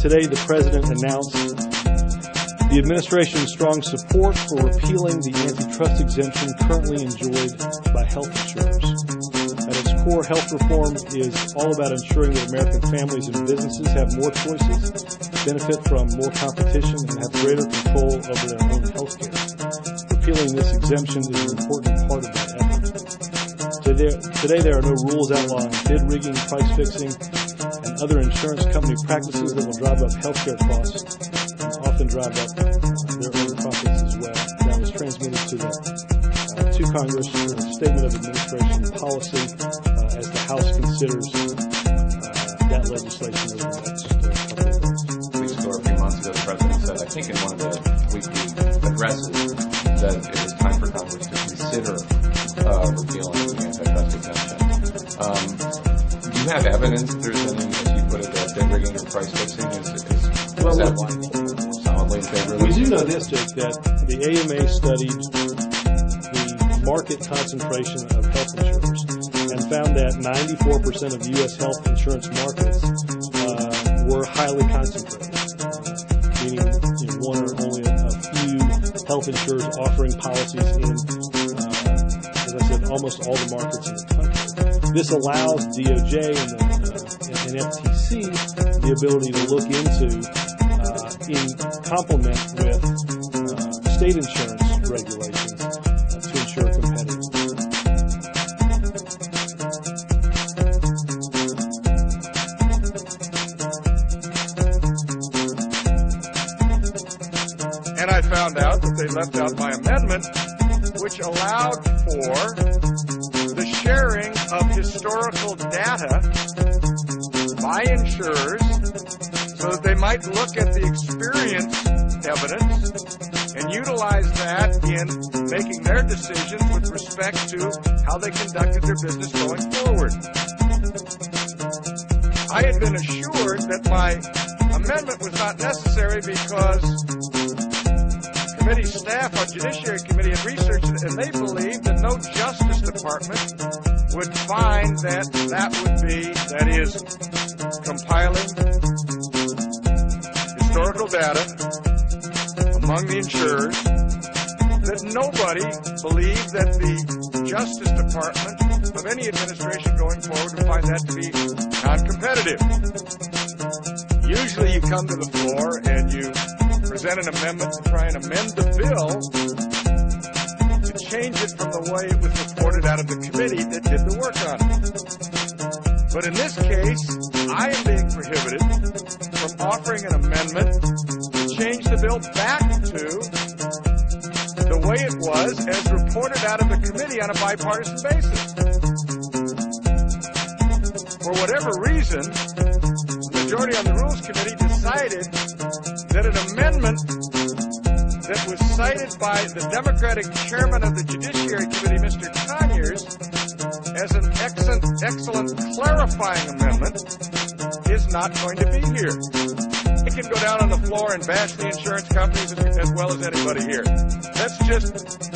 Today, the President announced the administration's strong support for repealing the antitrust exemption currently enjoyed by health insurers. At its core, health reform is all about ensuring that American families and businesses have more choices, benefit from more competition, and have greater control over their own health care. Repealing this exemption is an important part of that effort. Today, there are no rules outlawing bid rigging, price fixing, and other insurance company practices that will drive up healthcare costs and often drive up their own profits as well. That was transmitted to Congress in a statement of administration policy as the House considers that legislation over the next couple of days. Weeks ago, a few months ago, the President said, I think in one of the weekly addresses, that it was time for Congress to consider repealing the antitrust exemption. Do you have evidence that there's any, as you put it, bid rigging or price fixing? Is that solidly in favor of this? We do know this, Jake, that the AMA studied the market concentration of health insurers and found that 94% of U.S. health insurance markets were highly concentrated, meaning one or only a few health insurers offering policies in, as I said, almost all the markets in the country. This allows DOJ and FTC the ability to look into, in complement with state insurance regulations, to ensure competitiveness. And I found out that they left out my amendment, which allowed for the sharing of historical data by insurers so that they might look at the experience evidence and utilize that in making their decisions with respect to how they conducted their business going forward. I had been assured that my amendment was not necessary because committee staff, our Judiciary Committee, had researched it, and they believed that no Justice Department would find that would be, that is, compiling historical data among the insurers, that nobody believed that the Justice Department of any administration going forward would find that to be non-competitive. Usually you come to the floor and you present an amendment to try and amend the bill to change it from the way it was reported out of the committee that did the work on it. But in this case, I am being prohibited from offering an amendment to change the bill back to the way it was as reported out of the committee on a bipartisan basis. For whatever reason, the majority on the Rules Committee decided that an amendment that was cited by the Democratic chairman of the Judiciary Committee, Mr. Conyers, as an excellent clarifying amendment is not going to be here. It can go down on the floor and bash the insurance companies as well as anybody here. Let's just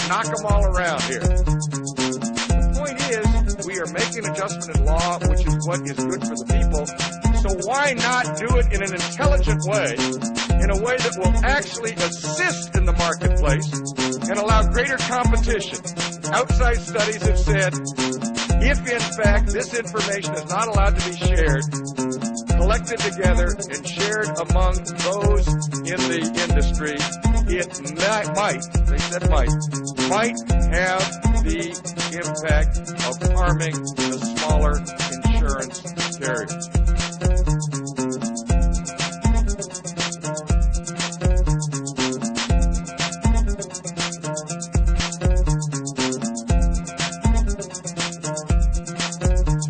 knock them all around here. The point is, we are making an adjustment in law, which is what is good for the people. So why not do it in an intelligent way, in a way that will actually assist in the marketplace and allow greater competition? Outside studies have said, if in fact this information is not allowed to be shared, collected together and shared among those in the industry, it might, they said might have the impact of harming the smaller insurance carriers.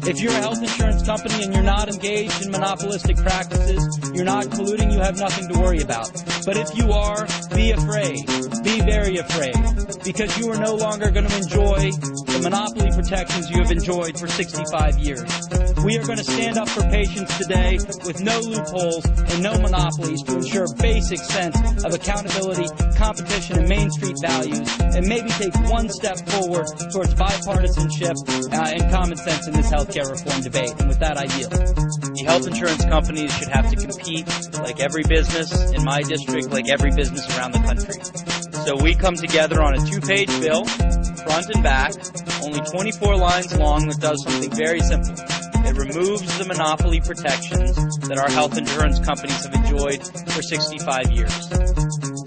If you're a health insurance company and you're not engaged in monopolistic practices, you're not colluding, you have nothing to worry about. But if you are, be afraid. Be very afraid. Because you are no longer going to enjoy the monopoly protections you have enjoyed for 65 years. We are going to stand up for patients today with no loopholes and no monopolies to ensure a basic sense of accountability, competition, and Main Street values, and maybe take one step forward towards bipartisanship and common sense in this healthcare reform debate. And with that, I yield. The health insurance companies should have to compete like every business in my district, like every business around the country. So we come together on a 2-page bill, front and back, only 24 lines long, that does something very simple. It removes the monopoly protections that our health insurance companies have enjoyed for 65 years.